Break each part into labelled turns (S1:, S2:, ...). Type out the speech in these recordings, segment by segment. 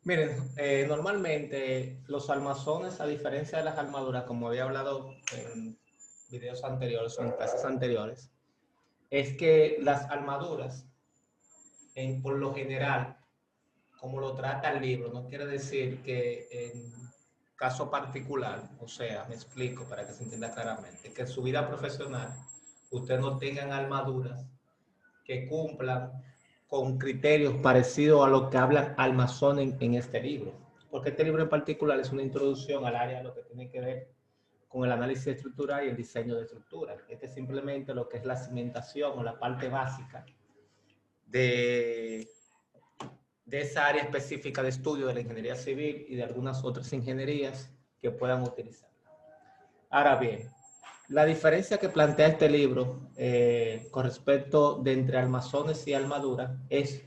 S1: Miren, normalmente los armazones, a diferencia de las armaduras, como había hablado en videos anteriores o en clases anteriores, es que las armaduras, por lo general, como lo trata el libro, no quiere decir que en caso particular, o sea, me explico para que se entienda claramente, que en su vida profesional usted no tengan armaduras que cumplan con criterios parecidos a lo que hablan Almazón en este libro. Porque este libro en particular es una introducción al área de lo que tiene que ver con el análisis estructural y el diseño de estructuras. Este es simplemente lo que es la cimentación o la parte básica de, de esa área específica de estudio de la ingeniería civil y de algunas otras ingenierías que puedan utilizar. Ahora bien, la diferencia que plantea este libro con respecto de entre armazones y armaduras es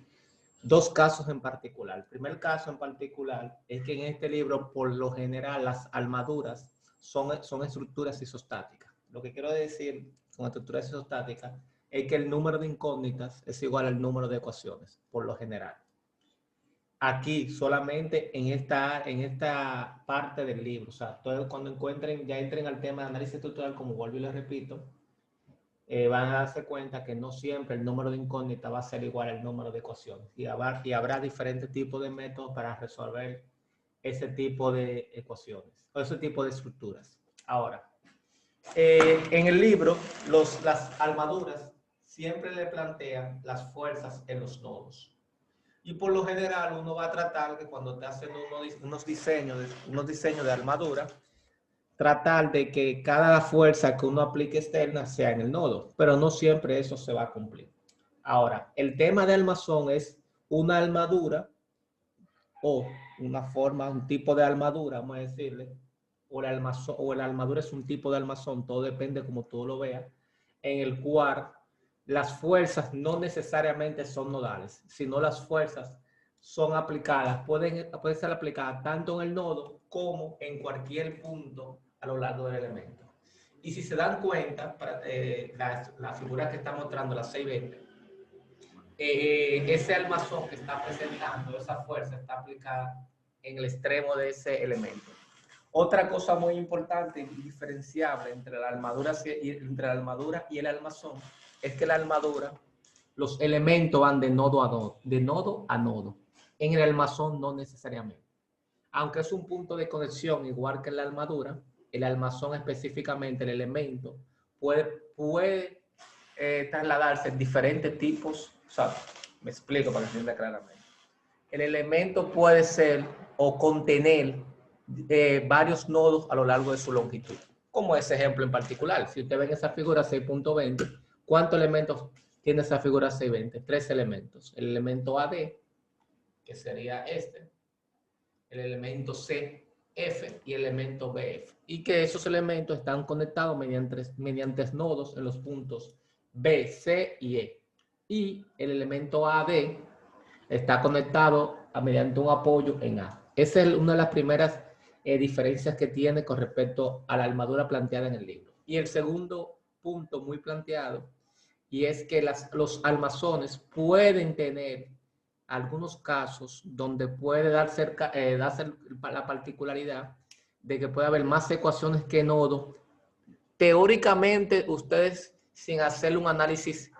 S1: dos casos en particular. El primer caso en particular es que en este libro, por lo general, las armaduras son estructuras isostáticas. Lo que quiero decir con estructuras isostáticas es que el número de incógnitas es igual al número de ecuaciones, por lo general. Aquí, solamente en esta parte del libro, o sea, todo, cuando ya entren al tema de análisis estructural, como vuelvo y les repito, van a darse cuenta que no siempre el número de incógnitas va a ser igual al número de ecuaciones y habrá diferentes tipos de métodos para resolver ese tipo de ecuaciones o ese tipo de estructuras. Ahora, en el libro, las armaduras siempre le plantean las fuerzas en los nodos. Y por lo general uno va a tratar que cuando te hacen unos diseños de armadura, tratar de que cada fuerza que uno aplique externa sea en el nodo, pero no siempre eso se va a cumplir. Ahora, el tema de armazón es una armadura o una forma, un tipo de armadura, vamos a decirle, o la armadura es un tipo de armazón, todo depende como tú lo veas, en el cual las fuerzas no necesariamente son nodales, sino las fuerzas son aplicadas, pueden ser aplicadas tanto en el nodo como en cualquier punto a lo largo del elemento. Y si se dan cuenta, la figura que está mostrando, la 620, ese armazón que está presentando, esa fuerza está aplicada en el extremo de ese elemento. Otra cosa muy importante y diferenciable entre la armadura y el armazón es que la armadura, los elementos van de nodo a nodo. En el armazón no necesariamente. Aunque es un punto de conexión igual que en la armadura, el armazón específicamente, el elemento, puede trasladarse en diferentes tipos. O sea, me explico para que se entienda claramente. El elemento puede ser o contener varios nodos a lo largo de su longitud. Como ese ejemplo en particular. Si usted ve en esa figura 6.20, ¿cuántos elementos tiene esa figura 6.20? 3 elementos. El elemento AD, que sería este, el elemento CF y el elemento BF. Y que esos elementos están conectados mediante nodos en los puntos B, C y E. Y el elemento AD está conectado mediante un apoyo en A. Esa es una de las primeras diferencias que tiene con respecto a la armadura planteada en el libro. Y el segundo punto muy planteado, y es que los armazones pueden tener algunos casos donde puede darse la particularidad de que puede haber más ecuaciones que nodos. Teóricamente, ustedes, sin hacer un análisis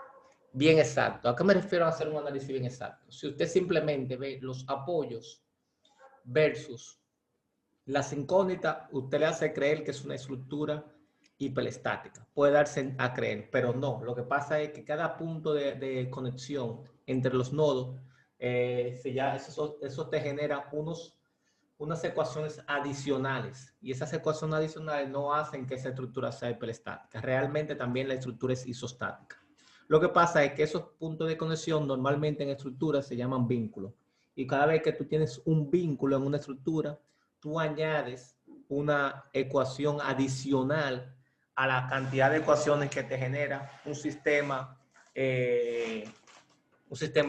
S1: bien exacto. ¿A qué me refiero a hacer un análisis bien exacto? Si usted simplemente ve los apoyos versus las incógnitas, usted le hace creer que es una estructura hiperestática. Puede darse a creer, pero no. Lo que pasa es que cada punto de conexión entre los nodos, eso te genera unas ecuaciones adicionales. Y esas ecuaciones adicionales no hacen que esa estructura sea hiperestática. Realmente también la estructura es isostática. Lo que pasa es que esos puntos de conexión normalmente en estructuras se llaman vínculos. Y cada vez que tú tienes un vínculo en una estructura, tú añades una ecuación adicional a la cantidad de ecuaciones que te genera un sistema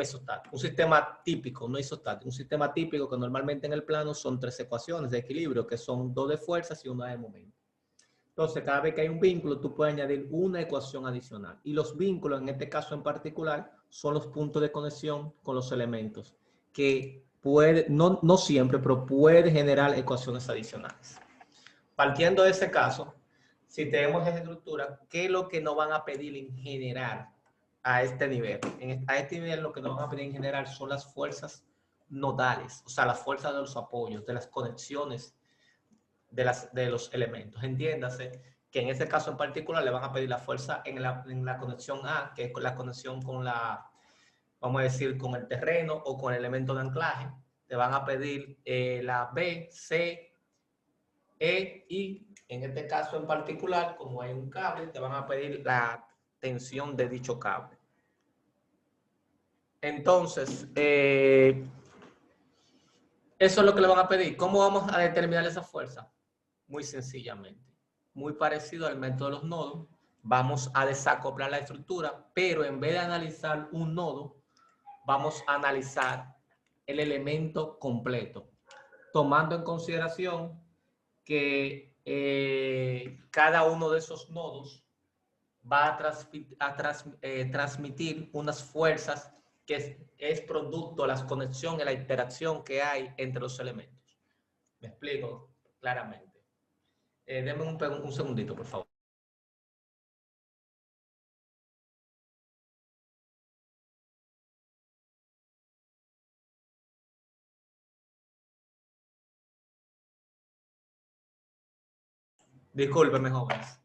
S1: isostático, un sistema típico, no isostático, un sistema típico que normalmente en el plano son 3 ecuaciones de equilibrio, que son 2 de fuerzas y 1 de momento. Entonces, cada vez que hay un vínculo, tú puedes añadir una ecuación adicional. Y los vínculos, en este caso en particular, son los puntos de conexión con los elementos, que puede, no siempre, pero puede generar ecuaciones adicionales. Partiendo de ese caso, si tenemos esa estructura, ¿qué es lo que nos van a pedir en general a este nivel? A este nivel lo que nos van a pedir en general son las fuerzas nodales, o sea, las fuerzas de los apoyos, de las conexiones de los elementos. Entiéndase que en este caso en particular le van a pedir la fuerza en la conexión A, que es la conexión con la, vamos a decir, con el terreno o con el elemento de anclaje. Te van a pedir la B, C, E y en este caso en particular, como hay un cable, te van a pedir la tensión de dicho cable. Entonces, eso es lo que le van a pedir. ¿Cómo vamos a determinar esa fuerza? Muy sencillamente. Muy parecido al método de los nodos. Vamos a desacoplar la estructura, pero en vez de analizar un nodo, vamos a analizar el elemento completo, tomando en consideración que cada uno de esos nodos va a transmitir unas fuerzas que es producto de la conexión y la interacción que hay entre los elementos. Me explico claramente. Denme un segundito, por favor. Discúlpenme, jóvenes.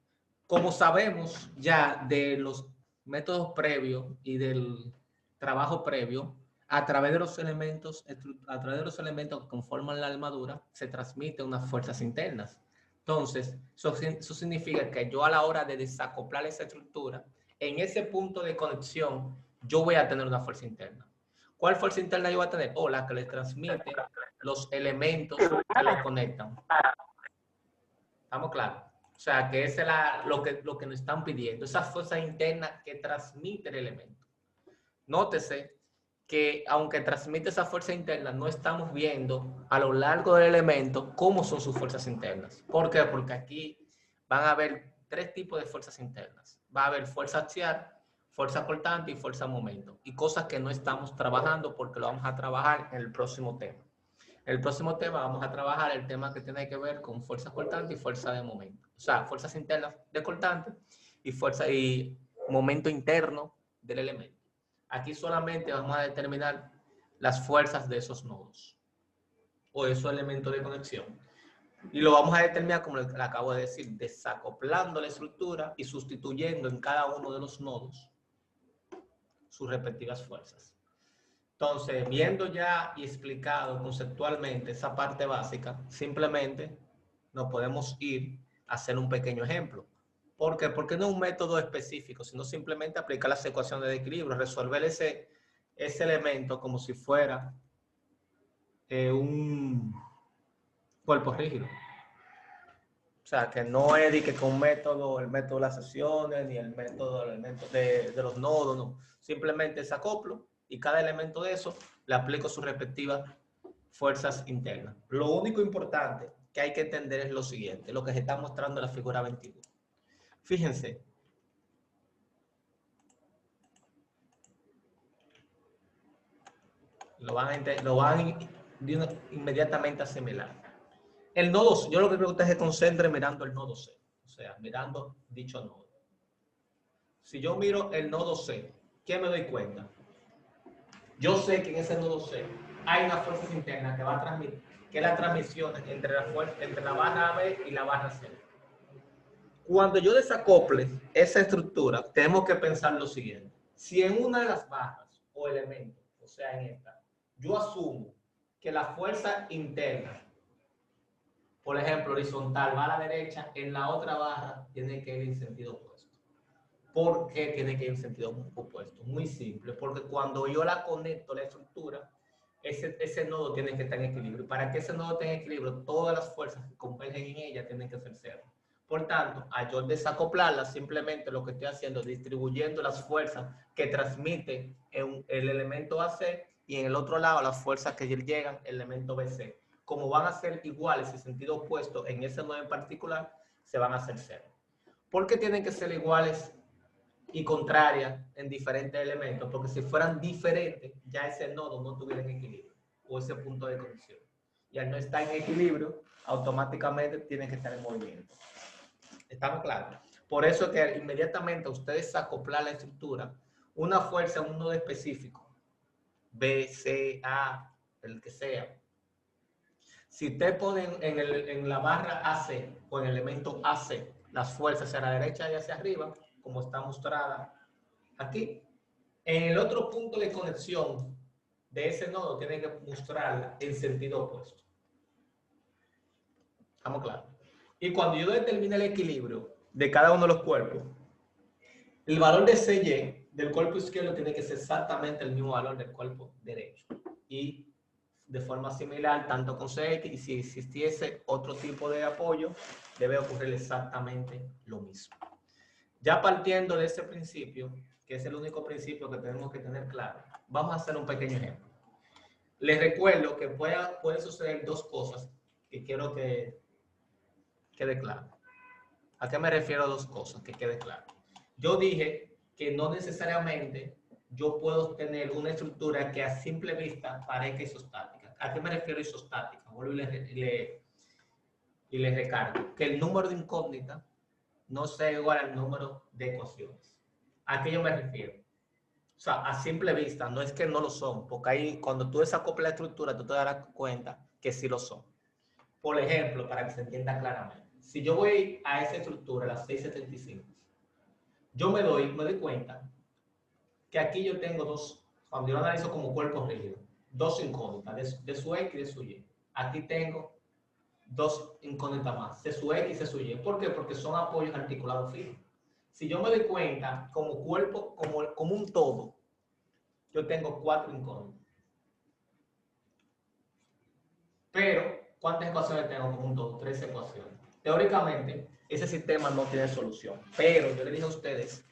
S1: Como sabemos ya de los métodos previos y del trabajo previo, a través de los elementos que conforman la armadura, se transmiten unas fuerzas internas. Entonces, eso significa que yo a la hora de desacoplar esa estructura, en ese punto de conexión, yo voy a tener una fuerza interna. ¿Cuál fuerza interna yo voy a tener? O la que le transmite los elementos que le conectan. ¿Estamos claros? O sea, que esa es lo que nos están pidiendo, esa fuerza interna que transmite el elemento. Nótese que aunque transmite esa fuerza interna, no estamos viendo a lo largo del elemento cómo son sus fuerzas internas. ¿Por qué? Porque aquí van a haber tres tipos de fuerzas internas. Va a haber fuerza axial, fuerza cortante y fuerza momento. Y cosas que no estamos trabajando porque lo vamos a trabajar en el próximo tema. En el próximo tema vamos a trabajar el tema que tiene que ver con fuerza cortante y fuerza de momento. O sea, fuerzas internas de cortante y fuerza y momento interno del elemento. Aquí solamente vamos a determinar las fuerzas de esos nodos o de esos elementos de conexión. Y lo vamos a determinar, como le acabo de decir, desacoplando la estructura y sustituyendo en cada uno de los nodos sus respectivas fuerzas. Entonces, viendo ya y explicado conceptualmente esa parte básica, simplemente nos podemos ir a hacer un pequeño ejemplo. ¿Por qué? Porque no es un método específico, sino simplemente aplicar las ecuaciones de equilibrio, resolver ese elemento como si fuera un cuerpo rígido. O sea, que no es de que con el método de las sesiones, ni el método de los nodos, no. Simplemente desacoplo y cada elemento de eso le aplico sus respectivas fuerzas internas. Lo único importante que hay que entender es lo siguiente, lo que se está mostrando en la figura 21. Fíjense. Lo van inmediatamente a asimilar. El nodo, yo lo que creo que usted se concentre mirando el nodo C, o sea, mirando dicho nodo. Si yo miro el nodo C, ¿qué me doy cuenta? Yo sé que en ese nodo C hay una fuerza interna que va a transmitir, que es la transmisión entre la barra B y la barra C. Cuando yo desacople esa estructura, tenemos que pensar lo siguiente. Si en una de las barras o elementos, o sea, en esta, yo asumo que la fuerza interna, por ejemplo, horizontal va a la derecha, en la otra barra tiene que ir en sentido opuesto. ¿Por qué tiene que ir en sentido opuesto? Muy simple, porque cuando yo la conecto a la estructura, ese nodo tiene que estar en equilibrio. Y para que ese nodo esté en equilibrio, todas las fuerzas que convergen en ella tienen que ser cero. Por tanto, al yo desacoplarla, simplemente lo que estoy haciendo es distribuyendo las fuerzas que transmite el elemento AC y en el otro lado las fuerzas que llegan el elemento BC. Como van a ser iguales en sentido opuesto en ese nodo en particular, se van a hacer cero. ¿Por qué tienen que ser iguales y contrarias en diferentes elementos? Porque si fueran diferentes, ya ese nodo no tuviera equilibrio. o ese punto de conexión. Y al no estar en equilibrio, automáticamente tiene que estar en movimiento. ¿Estamos claros? Por eso que inmediatamente ustedes acoplar la estructura, una fuerza en un nodo específico, B, C, A, el que sea. Si usted pone en la barra AC o en el elemento AC las fuerzas hacia la derecha y hacia arriba, como está mostrada aquí, en el otro punto de conexión de ese nodo tiene que mostrarla en sentido opuesto. ¿Estamos claros? Y cuando yo determine el equilibrio de cada uno de los cuerpos, el valor de CY del cuerpo izquierdo tiene que ser exactamente el mismo valor del cuerpo derecho. Y de forma similar, tanto con CX, y si existiese otro tipo de apoyo, debe ocurrir exactamente lo mismo. Ya partiendo de ese principio, que es el único principio que tenemos que tener claro, vamos a hacer un pequeño ejemplo. Les recuerdo que pueden suceder dos cosas que quiero que quede claro. ¿A qué me refiero a dos cosas? Que quede claro. Yo dije que no necesariamente yo puedo tener una estructura que a simple vista parezca isostática. ¿A qué me refiero a isostática? Vuelvo y les recargo. Que el número de incógnitas no sea igual al número de ecuaciones. ¿A qué yo me refiero? O sea, a simple vista, no es que no lo son, porque ahí cuando tú desacoplas la estructura, tú te darás cuenta que sí lo son. Por ejemplo, para que se entienda claramente, si yo voy a esa estructura, la 675, yo me doy cuenta que aquí yo tengo dos, cuando yo lo analizo como cuerpo rígido, dos incógnitas, de su X y de su Y. Aquí tengo dos incógnitas más, de su X y de su Y. ¿Por qué? Porque son apoyos articulados fijos. Si yo me doy cuenta como cuerpo, como un todo, yo tengo 4 incógnitas. Pero, ¿cuántas ecuaciones tengo como un todo? 3 ecuaciones. Teóricamente, ese sistema no tiene solución. Pero yo le dije a ustedes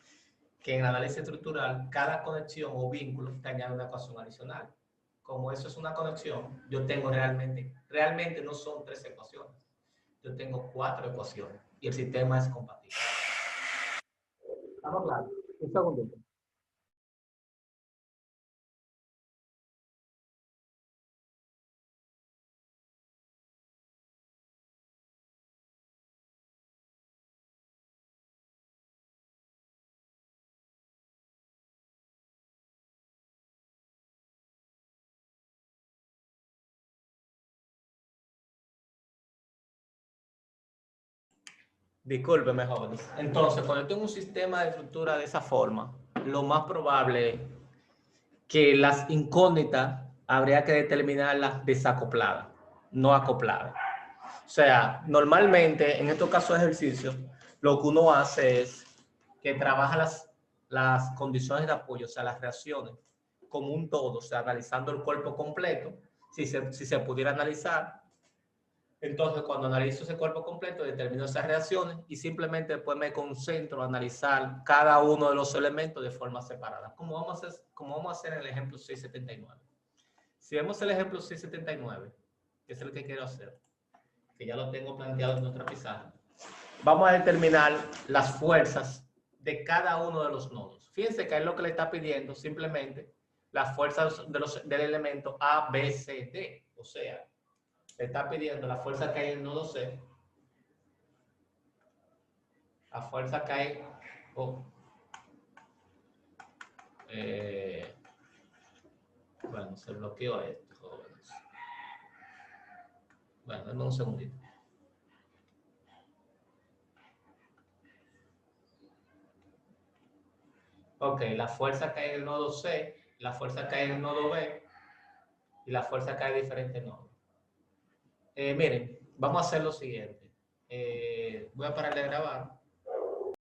S1: que en el análisis estructural, cada conexión o vínculo te añade una ecuación adicional. Como eso es una conexión, yo tengo realmente no son 3 ecuaciones. Yo tengo 4 ecuaciones y el sistema es compatible. ¿Estamos claros? Un segundito. Discúlpeme, jóvenes. Entonces, cuando yo tengo un sistema de estructura de esa forma, lo más probable es que las incógnitas habría que determinarlas desacopladas, no acopladas. O sea, normalmente en estos casos de ejercicio, lo que uno hace es que trabaja las condiciones de apoyo, o sea, las reacciones, como un todo, o sea, analizando el cuerpo completo, si se pudiera analizar. Entonces, cuando analizo ese cuerpo completo, determino esas reacciones y simplemente después me concentro a analizar cada uno de los elementos de forma separada, como vamos a hacer en el ejemplo 679. Si vemos el ejemplo 679, que es el que quiero hacer, que ya lo tengo planteado en nuestra pizarra, vamos a determinar las fuerzas de cada uno de los nodos. Fíjense que es lo que le está pidiendo simplemente las fuerzas del elemento A, B, C, D. O sea, le está pidiendo la fuerza que hay en el nodo C, la fuerza que hay... bueno, se bloqueó esto, jóvenes. Bueno, denme un segundito. Ok, la fuerza que hay en el nodo C, la fuerza que hay en el nodo B y la fuerza que hay en diferentes nodos. Miren, vamos a hacer lo siguiente. Voy a parar de grabar.